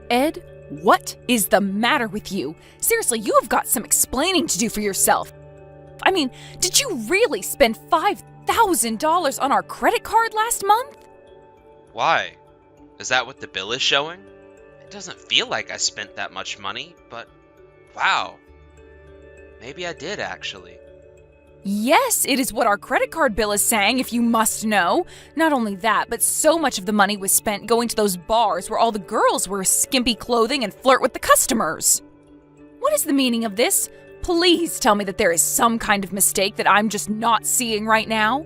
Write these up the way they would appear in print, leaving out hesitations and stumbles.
Ed, what is the matter with you? Seriously, you have got some explaining to do for yourself. I mean, did you really spend $5,000 on our credit card last month? Why? Is that what the bill is showing? It doesn't feel like I spent that much money, but wow. Maybe I did actually. Yes, it is what our credit card bill is saying, if you must know. Not only that, but so much of the money was spent going to those bars where all the girls wear skimpy clothing and flirt with the customers. What is the meaning of this? Please tell me that there is some kind of mistake that I'm just not seeing right now.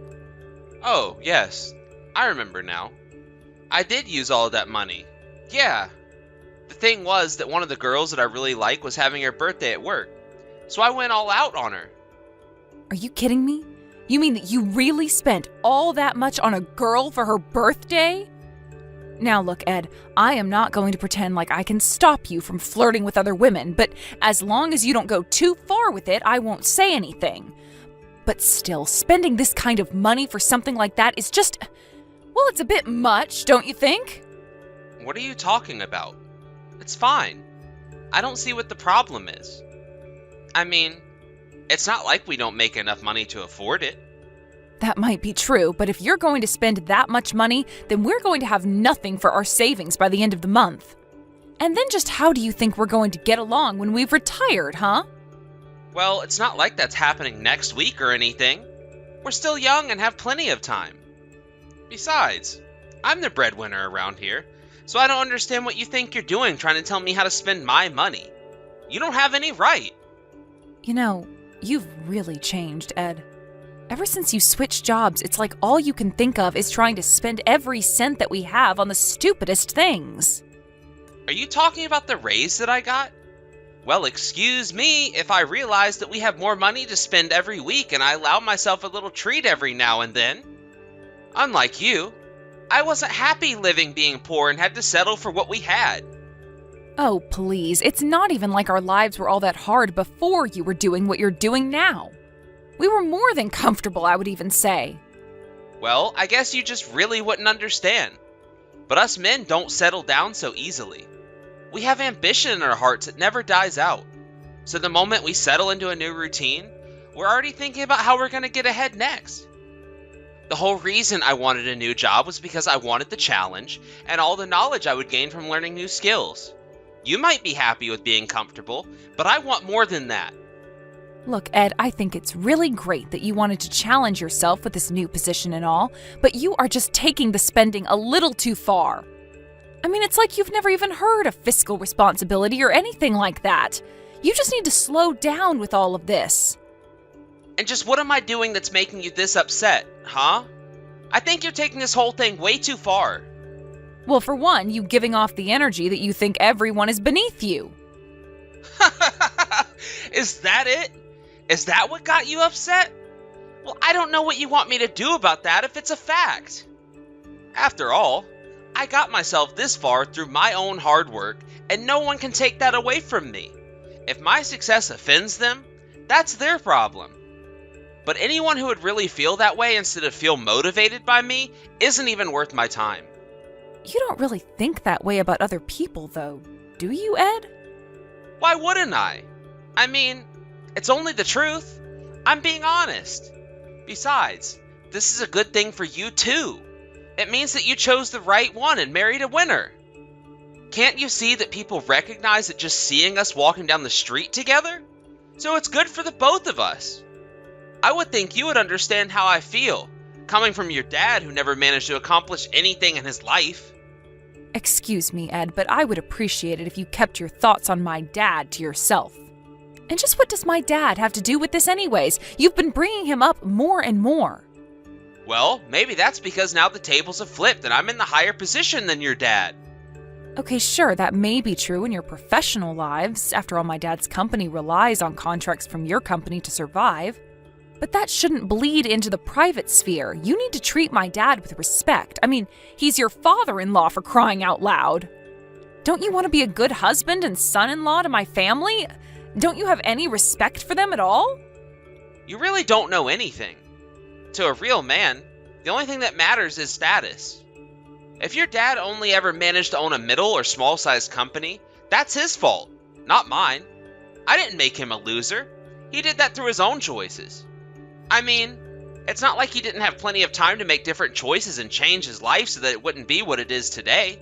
Oh, yes. I remember now. I did use all of that money. Yeah. The thing was that one of the girls that I really like was having her birthday at work. So I went all out on her. Are you kidding me? You mean that you really spent all that much on a girl for her birthday? Now look, Ed, I am not going to pretend like I can stop you from flirting with other women, but as long as you don't go too far with it, I won't say anything. But still, spending this kind of money for something like that is just, well, it's a bit much, don't you think? What are you talking about? It's fine. I don't see what the problem is. I mean, it's not like we don't make enough money to afford it. That might be true, but if you're going to spend that much money, then we're going to have nothing for our savings by the end of the month. And then just how do you think we're going to get along when we've retired, huh? Well, it's not like that's happening next week or anything. We're still young and have plenty of time. Besides, I'm the breadwinner around here, so I don't understand what you think you're doing trying to tell me how to spend my money. You don't have any right. You know, you've really changed, Ed. Ever since you switched jobs, it's like all you can think of is trying to spend every cent that we have on the stupidest things. Are you talking about the raise that I got? Well, excuse me if I realize that we have more money to spend every week and I allow myself a little treat every now and then. Unlike you, I wasn't happy living being poor and had to settle for what we had. Oh, please, it's not even like our lives were all that hard before you were doing what you're doing now. We were more than comfortable, I would even say. Well, I guess you just really wouldn't understand. But us men don't settle down so easily. We have ambition in our hearts that never dies out. So the moment we settle into a new routine, we're already thinking about how we're going to get ahead next. The whole reason I wanted a new job was because I wanted the challenge and all the knowledge I would gain from learning new skills. You might be happy with being comfortable, but I want more than that. Look, Ed, I think it's really great that you wanted to challenge yourself with this new position and all, but you are just taking the spending a little too far. I mean, it's like you've never even heard of fiscal responsibility or anything like that. You just need to slow down with all of this. And just what am I doing that's making you this upset, huh? I think you're taking this whole thing way too far. Well, for one, you giving off the energy that you think everyone is beneath you. Is that it? Is that what got you upset? Well, I don't know what you want me to do about that if it's a fact. After all, I got myself this far through my own hard work, and no one can take that away from me. If my success offends them, that's their problem. But anyone who would really feel that way instead of feel motivated by me isn't even worth my time. You don't really think that way about other people, though, do you, Ed? Why wouldn't I? I mean, it's only the truth. I'm being honest. Besides, this is a good thing for you too. It means that you chose the right one and married a winner. Can't you see that people recognize that just seeing us walking down the street together? So it's good for the both of us. I would think you would understand how I feel, coming from your dad who never managed to accomplish anything in his life. Excuse me, Ed, but I would appreciate it if you kept your thoughts on my dad to yourself. And just what does my dad have to do with this anyways? You've been bringing him up more and more. Well, maybe that's because now the tables have flipped and I'm in the higher position than your dad. Okay, sure, that may be true in your professional lives. After all, my dad's company relies on contracts from your company to survive. But that shouldn't bleed into the private sphere. You need to treat my dad with respect. I mean, he's your father-in-law, for crying out loud. Don't you want to be a good husband and son-in-law to my family? Don't you have any respect for them at all? You really don't know anything. To a real man, the only thing that matters is status. If your dad only ever managed to own a middle or small-sized company, that's his fault, not mine. I didn't make him a loser. He did that through his own choices. I mean, it's not like he didn't have plenty of time to make different choices and change his life so that it wouldn't be what it is today.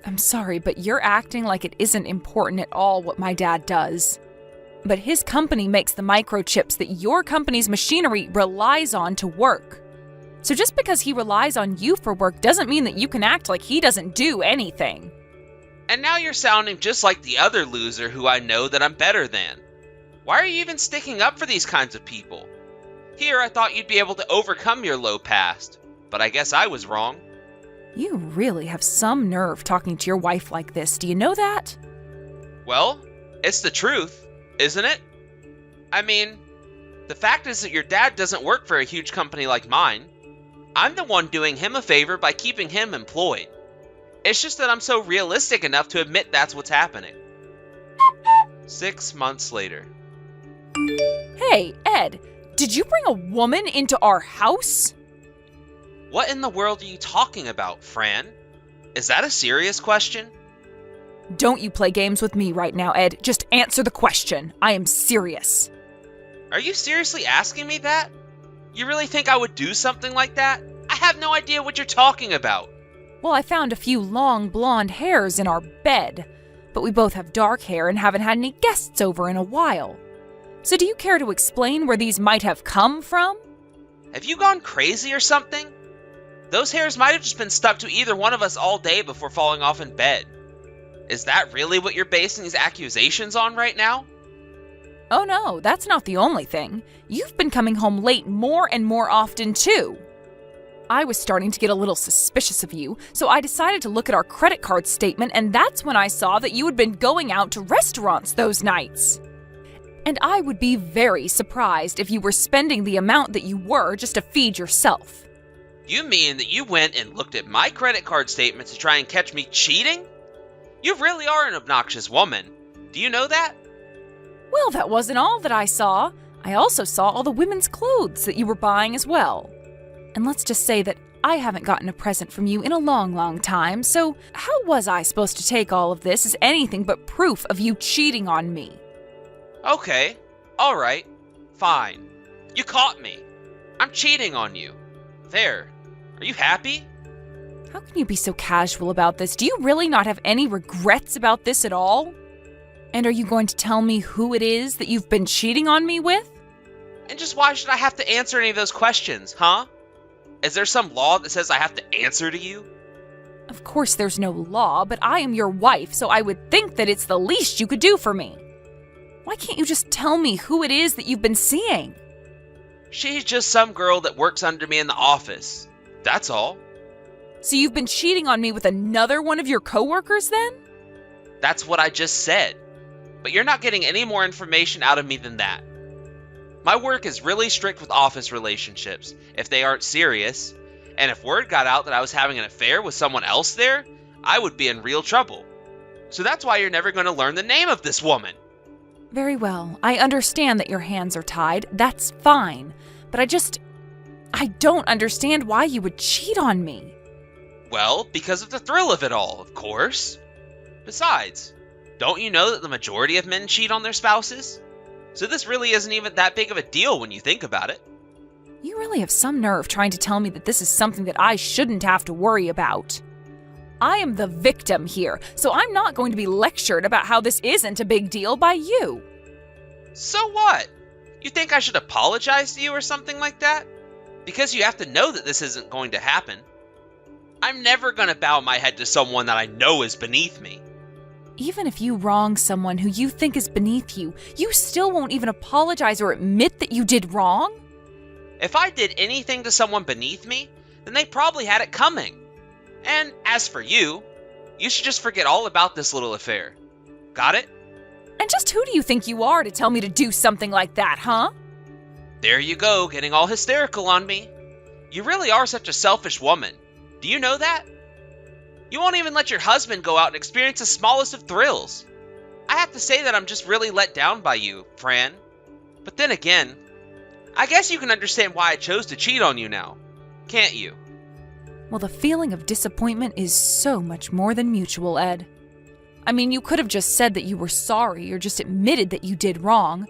I'm sorry, but you're acting like it isn't important at all what my dad does. But his company makes the microchips that your company's machinery relies on to work. So just because he relies on you for work doesn't mean that you can act like he doesn't do anything. And now you're sounding just like the other loser who I know that I'm better than. Why are you even sticking up for these kinds of people? Here, I thought you'd be able to overcome your low past, but I guess I was wrong. You really have some nerve talking to your wife like this, do you know that? Well, it's the truth, isn't it? I mean, the fact is that your dad doesn't work for a huge company like mine. I'm the one doing him a favor by keeping him employed. It's just that I'm so realistic enough to admit that's what's happening. 6 months later. Hey, Ed, did you bring a woman into our house? What in the world are you talking about, Fran? Is that a serious question? Don't you play games with me right now, Ed. Just answer the question. I am serious. Are you seriously asking me that? You really think I would do something like that? I have no idea what you're talking about. Well, I found a few long blonde hairs in our bed, but we both have dark hair and haven't had any guests over in a while. So do you care to explain where these might have come from? Have you gone crazy or something? Those hairs might have just been stuck to either one of us all day before falling off in bed. Is that really what you're basing these accusations on right now? Oh no, that's not the only thing. You've been coming home late more and more often too. I was starting to get a little suspicious of you, so I decided to look at our credit card statement, and that's when I saw that you had been going out to restaurants those nights. And I would be very surprised if you were spending the amount that you were just to feed yourself. You mean that you went and looked at my credit card statement to try and catch me cheating? You really are an obnoxious woman. Do you know that? Well, that wasn't all that I saw. I also saw all the women's clothes that you were buying as well. And let's just say that I haven't gotten a present from you in a long, long time, so how was I supposed to take all of this as anything but proof of you cheating on me? Okay, alright, fine. You caught me. I'm cheating on you. There. Are you happy? How can you be so casual about this? Do you really not have any regrets about this at all? And are you going to tell me who it is that you've been cheating on me with? And just why should I have to answer any of those questions, huh? Is there some law that says I have to answer to you? Of course there's no law, but I am your wife, so I would think that it's the least you could do for me. Why can't you just tell me who it is that you've been seeing? She's just some girl that works under me in the office. That's all. So you've been cheating on me with another one of your coworkers then? That's what I just said. But you're not getting any more information out of me than that. My work is really strict with office relationships, if they aren't serious. And if word got out that I was having an affair with someone else there, I would be in real trouble. So that's why you're never going to learn the name of this woman. Very well. I understand that your hands are tied. That's fine. But I don't understand why you would cheat on me. Well, because of the thrill of it all, of course. Besides, don't you know that the majority of men cheat on their spouses? So this really isn't even that big of a deal when you think about it. You really have some nerve trying to tell me that this is something that I shouldn't have to worry about. I am the victim here, so I'm not going to be lectured about how this isn't a big deal by you. So what? You think I should apologize to you or something like that? Because you have to know that this isn't going to happen. I'm never going to bow my head to someone that I know is beneath me. Even if you wrong someone who you think is beneath you, you still won't even apologize or admit that you did wrong? If I did anything to someone beneath me, then they probably had it coming. And as for you, you should just forget all about this little affair. Got it? And just who do you think you are to tell me to do something like that, huh? There you go, getting all hysterical on me. You really are such a selfish woman. Do you know that? You won't even let your husband go out and experience the smallest of thrills. I have to say that I'm just really let down by you, Fran. But then again, I guess you can understand why I chose to cheat on you now, can't you? Well, the feeling of disappointment is so much more than mutual, Ed. I mean, you could have just said that you were sorry or just admitted that you did wrong,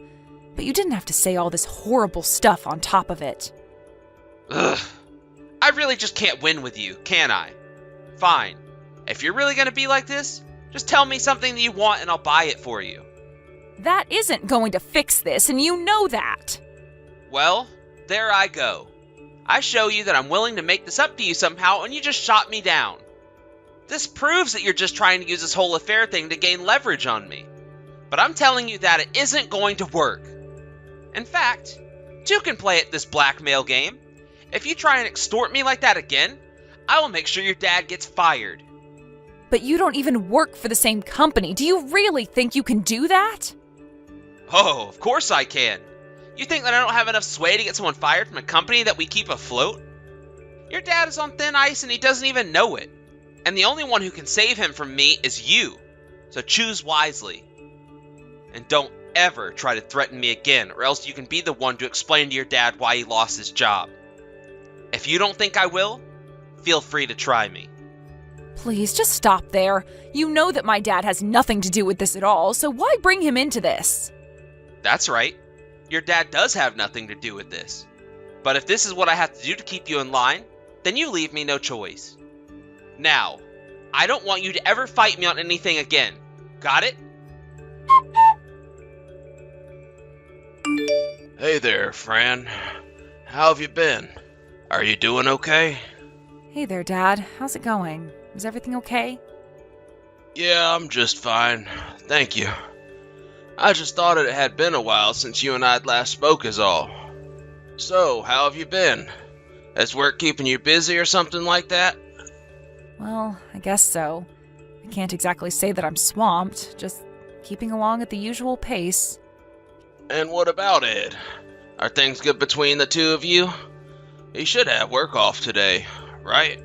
but you didn't have to say all this horrible stuff on top of it. Ugh. I really just can't win with you, can I? Fine. If you're really gonna be like this, just tell me something that you want and I'll buy it for you. That isn't going to fix this, and you know that. Well, there I go. I show you that I'm willing to make this up to you somehow, and you just shot me down. This proves that you're just trying to use this whole affair thing to gain leverage on me. But I'm telling you that it isn't going to work. In fact, two can play at this blackmail game. If you try and extort me like that again, I will make sure your dad gets fired. But you don't even work for the same company. Do you really think you can do that? Oh, of course I can. You think that I don't have enough sway to get someone fired from a company that we keep afloat? Your dad is on thin ice and he doesn't even know it. And the only one who can save him from me is you. So choose wisely. And don't ever try to threaten me again, or else you can be the one to explain to your dad why he lost his job. If you don't think I will, feel free to try me. Please, just stop there. You know that my dad has nothing to do with this at all, so why bring him into this? That's right. Your dad does have nothing to do with this. But if this is what I have to do to keep you in line, then you leave me no choice. Now, I don't want you to ever fight me on anything again. Got it? Hey there, Fran. How have you been? Are you doing okay? Hey there, Dad. How's it going? Is everything okay? Yeah, I'm just fine. Thank you. I just thought it had been a while since you and I'd last spoke is all. So, how have you been? Has work keeping you busy or something like that? Well, I guess so. I can't exactly say that I'm swamped, just keeping along at the usual pace. And what about Ed? Are things good between the two of you? He should have work off today, right?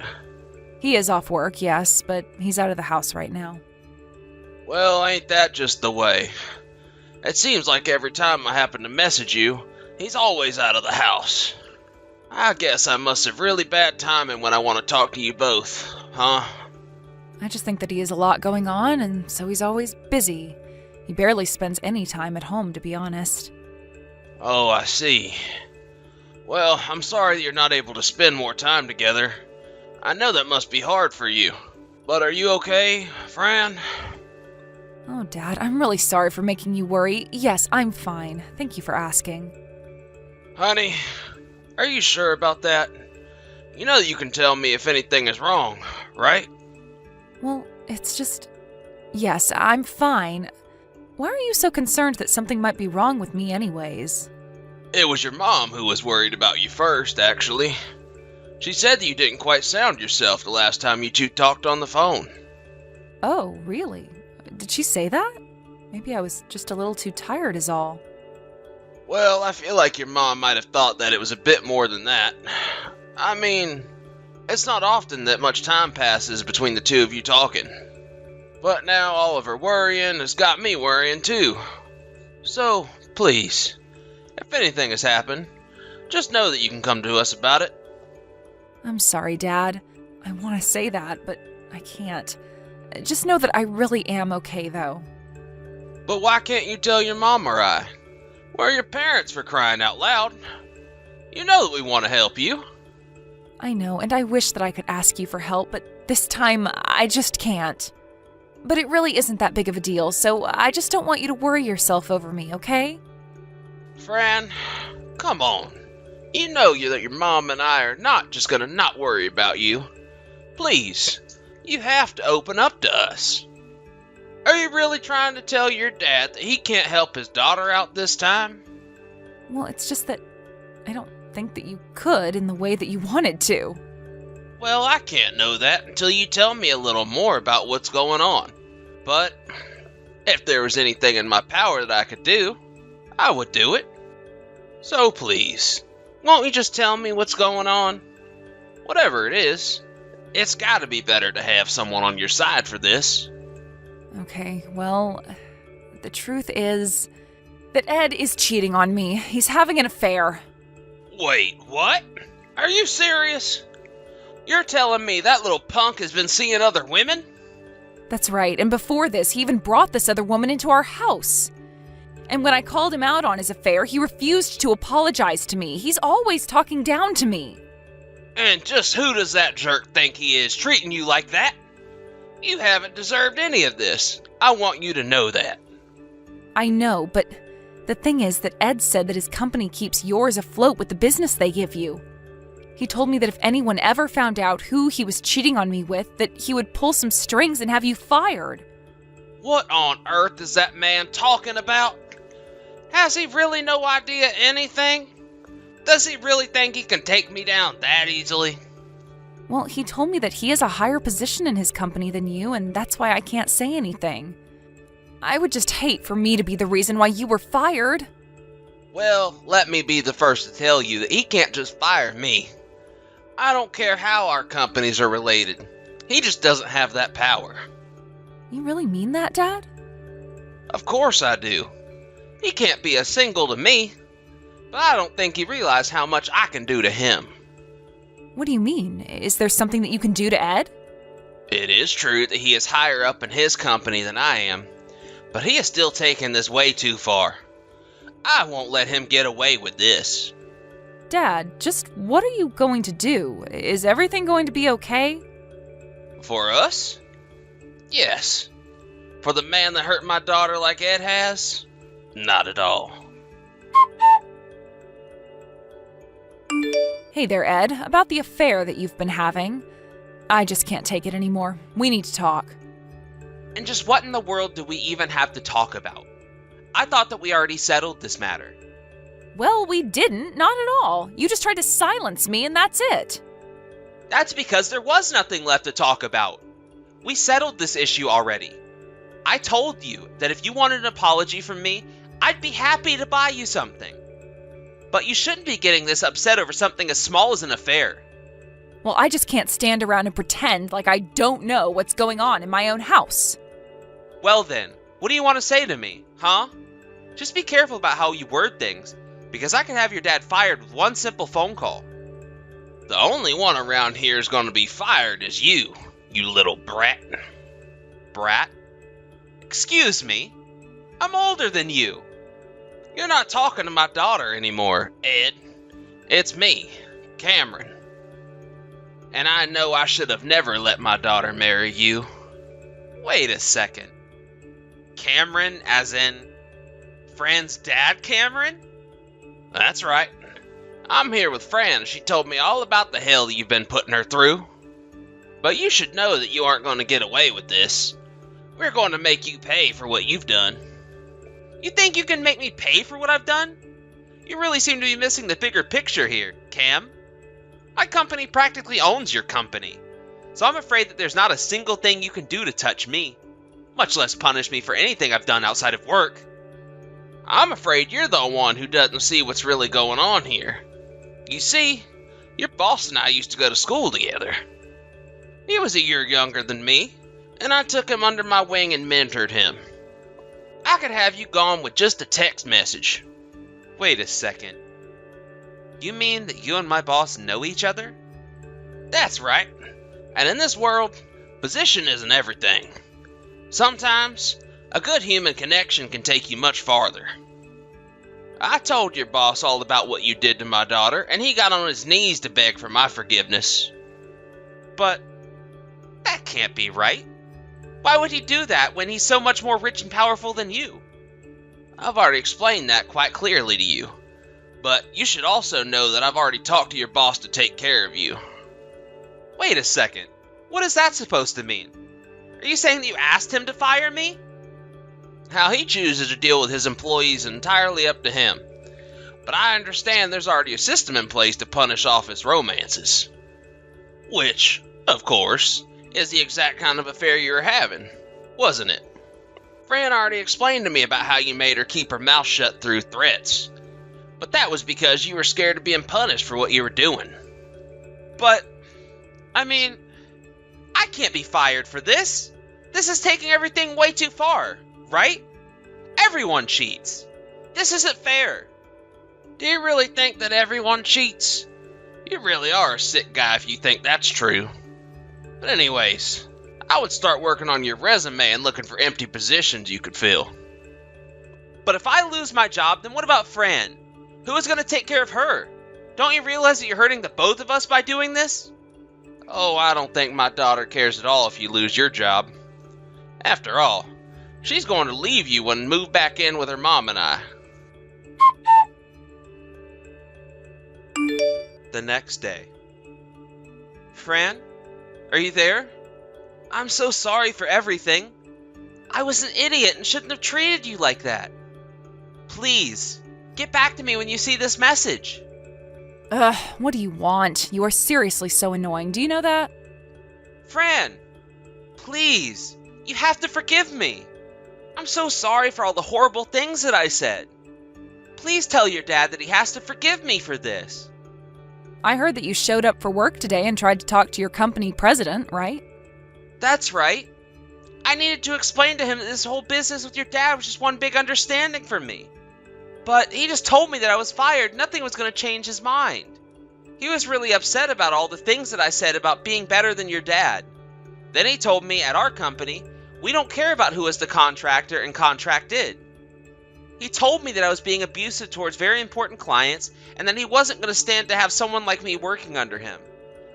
He is off work, yes, but he's out of the house right now. Well, ain't that just the way? It seems like every time I happen to message you, he's always out of the house. I guess I must have really bad timing when I want to talk to you both, huh? I just think that he has a lot going on, and so he's always busy. He barely spends any time at home, to be honest. Oh, I see. Well, I'm sorry that you're not able to spend more time together. I know that must be hard for you. But are you okay, Fran? Oh, Dad, I'm really sorry for making you worry. Yes, I'm fine. Thank you for asking. Honey, are you sure about that? You know that you can tell me if anything is wrong, right? Well, it's just... Yes, I'm fine. Why are you so concerned that something might be wrong with me anyways? It was your mom who was worried about you first, actually. She said that you didn't quite sound yourself the last time you two talked on the phone. Oh, really? Did she say that? Maybe I was just a little too tired is all. Well, I feel like your mom might have thought that it was a bit more than that. I mean, it's not often that much time passes between the two of you talking. But now all of her worrying has got me worrying too. So, please, if anything has happened, just know that you can come to us about it. I'm sorry, Dad. I want to say that, but I can't. Just know that I really am okay, though. But why can't you tell your mom or I? We're your parents, for crying out loud. You know that we want to help you. I know, and I wish that I could ask you for help, but this time I just can't. But it really isn't that big of a deal, so I just don't want you to worry yourself over me, okay? Fran, come on. You know that your mom and I are not just gonna not worry about you. Please, you have to open up to us. Are you really trying to tell your dad that he can't help his daughter out this time? Well, it's just that I don't think that you could in the way that you wanted to. Well, I can't know that until you tell me a little more about what's going on. But if there was anything in my power that I could do, I would do it. So please, won't you just tell me what's going on? Whatever it is, it's gotta be better to have someone on your side for this. Okay, well, the truth is that Ed is cheating on me. He's having an affair. Wait, what? Are you serious? You're telling me that little punk has been seeing other women? That's right, and before this, he even brought this other woman into our house. And when I called him out on his affair, he refused to apologize to me. He's always talking down to me. And just who does that jerk think he is, treating you like that? You haven't deserved any of this. I want you to know that. I know, but the thing is that Ed said that his company keeps yours afloat with the business they give you. He told me that if anyone ever found out who he was cheating on me with, that he would pull some strings and have you fired. What on earth is that man talking about? Has he really no idea anything? Does he really think he can take me down that easily? Well, he told me that he has a higher position in his company than you, and that's why I can't say anything. I would just hate for me to be the reason why you were fired. Well, let me be the first to tell you that he can't just fire me. I don't care how our companies are related. He just doesn't have that power. You really mean that, Dad? Of course I do. He can't be a single to me, but I don't think he realized how much I can do to him. What do you mean? Is there something that you can do to Ed? It is true that he is higher up in his company than I am, but he is still taking this way too far. I won't let him get away with this. Dad, just what are you going to do? Is everything going to be okay? For us? Yes. For the man that hurt my daughter like Ed has? Not at all. Hey there, Ed. About the affair that you've been having. I just can't take it anymore. We need to talk. And just what in the world do we even have to talk about? I thought that we already settled this matter. Well, we didn't. Not at all. You just tried to silence me and that's it. That's because there was nothing left to talk about. We settled this issue already. I told you that if you wanted an apology from me, I'd be happy to buy you something. But you shouldn't be getting this upset over something as small as an affair. Well, I just can't stand around and pretend like I don't know what's going on in my own house. Well then, what do you want to say to me, huh? Just be careful about how you word things, because I can have your dad fired with one simple phone call. The only one around here is going to be fired is you little brat. Brat? Excuse me? I'm older than you. You're not talking to my daughter anymore, Ed. It's me, Cameron. And I know I should have never let my daughter marry you. Wait a second. Cameron, as in Fran's dad, Cameron? That's right. I'm here with Fran. She told me all about the hell you've been putting her through. But you should know that you aren't going to get away with this. We're going to make you pay for what you've done. You think you can make me pay for what I've done? You really seem to be missing the bigger picture here, Cam. My company practically owns your company, so I'm afraid that there's not a single thing you can do to touch me, much less punish me for anything I've done outside of work. I'm afraid you're the one who doesn't see what's really going on here. You see, your boss and I used to go to school together. He was a year younger than me, and I took him under my wing and mentored him. I could have you gone with just a text message. Wait a second. You mean that you and my boss know each other? That's right. And in this world, position isn't everything. Sometimes, a good human connection can take you much farther. I told your boss all about what you did to my daughter, and he got on his knees to beg for my forgiveness. But that can't be right. Why would he do that when he's so much more rich and powerful than you? I've already explained that quite clearly to you. But you should also know that I've already talked to your boss to take care of you. Wait a second. What is that supposed to mean? Are you saying that you asked him to fire me? How he chooses to deal with his employees is entirely up to him. But I understand there's already a system in place to punish office romances. Which, of course, is the exact kind of affair you were having, wasn't it? Fran already explained to me about how you made her keep her mouth shut through threats. But that was because you were scared of being punished for what you were doing. But, I mean, I can't be fired for this. This is taking everything way too far, right? Everyone cheats. This isn't fair. Do you really think that everyone cheats? You really are a sick guy if you think that's true. But anyways, I would start working on your resume and looking for empty positions you could fill. But if I lose my job, then what about Fran? Who is going to take care of her? Don't you realize that you're hurting the both of us by doing this? Oh, I don't think my daughter cares at all if you lose your job. After all, she's going to leave you and move back in with her mom and I. The next day. Fran, are you there? I'm so sorry for everything. I was an idiot and shouldn't have treated you like that. Please, get back to me when you see this message. Ugh, what do you want? You are seriously so annoying. Do you know that? Fran, please, you have to forgive me. I'm so sorry for all the horrible things that I said. Please tell your dad that he has to forgive me for this. I heard that you showed up for work today and tried to talk to your company president, right? That's right. I needed to explain to him that this whole business with your dad was just one big understanding for me. But he just told me that I was fired. Nothing was going to change his mind. He was really upset about all the things that I said about being better than your dad. Then he told me at our company, we don't care about who is the contractor and contracted. He told me that I was being abusive towards very important clients and that he wasn't going to stand to have someone like me working under him.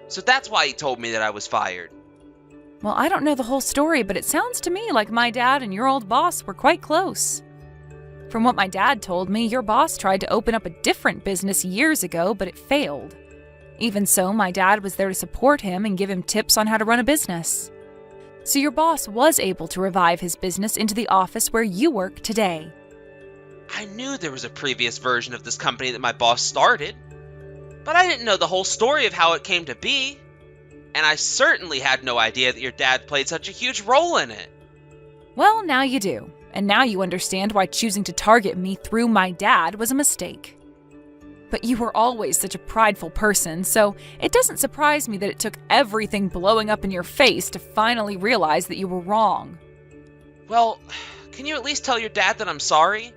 So that's why he told me that I was fired. Well, I don't know the whole story, but it sounds to me like my dad and your old boss were quite close. From what my dad told me, your boss tried to open up a different business years ago, but it failed. Even so, my dad was there to support him and give him tips on how to run a business. So your boss was able to revive his business into the office where you work today. I knew there was a previous version of this company that my boss started, but I didn't know the whole story of how it came to be. And I certainly had no idea that your dad played such a huge role in it. Well, now you do. And now you understand why choosing to target me through my dad was a mistake. But you were always such a prideful person, so it doesn't surprise me that it took everything blowing up in your face to finally realize that you were wrong. Well, can you at least tell your dad that I'm sorry?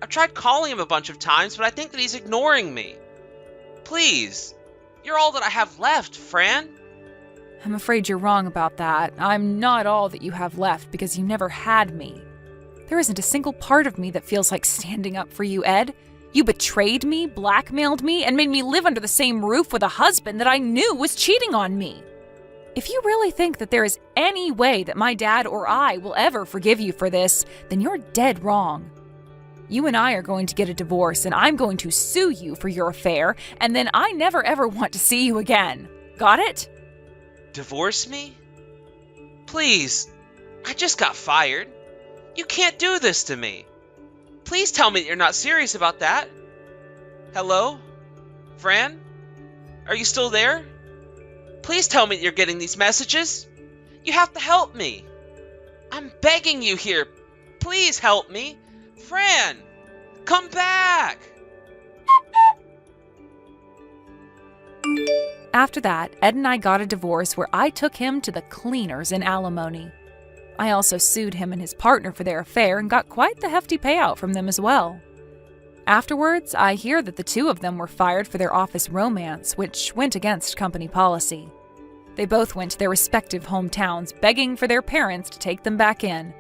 I've tried calling him a bunch of times, but I think that he's ignoring me. Please, you're all that I have left, Fran. I'm afraid you're wrong about that. I'm not all that you have left because you never had me. There isn't a single part of me that feels like standing up for you, Ed. You betrayed me, blackmailed me, and made me live under the same roof with a husband that I knew was cheating on me. If you really think that there is any way that my dad or I will ever forgive you for this, then you're dead wrong. You and I are going to get a divorce, and I'm going to sue you for your affair, and then I never ever want to see you again. Got it? Divorce me? Please, I just got fired. You can't do this to me. Please tell me that you're not serious about that. Hello? Fran? Are you still there? Please tell me that you're getting these messages. You have to help me. I'm begging you here. Please help me. Fran, come back! After that, Ed and I got a divorce where I took him to the cleaners in alimony. I also sued him and his partner for their affair and got quite the hefty payout from them as well. Afterwards, I hear that the two of them were fired for their office romance, which went against company policy. They both went to their respective hometowns, begging for their parents to take them back in.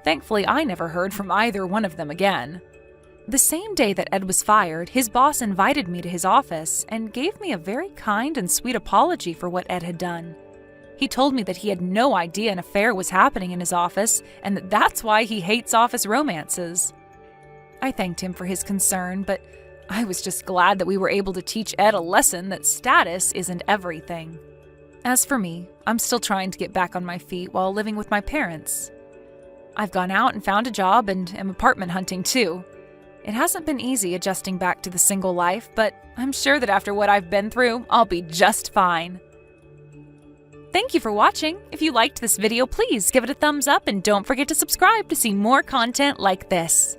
Thankfully, I never heard from either one of them again. The same day that Ed was fired, his boss invited me to his office and gave me a very kind and sweet apology for what Ed had done. He told me that he had no idea an affair was happening in his office and that that's why he hates office romances. I thanked him for his concern, but I was just glad that we were able to teach Ed a lesson that status isn't everything. As for me, I'm still trying to get back on my feet while living with my parents. I've gone out and found a job and am apartment hunting too. It hasn't been easy adjusting back to the single life, but I'm sure that after what I've been through, I'll be just fine. Thank you for watching. If you liked this video, please give it a thumbs up and don't forget to subscribe to see more content like this.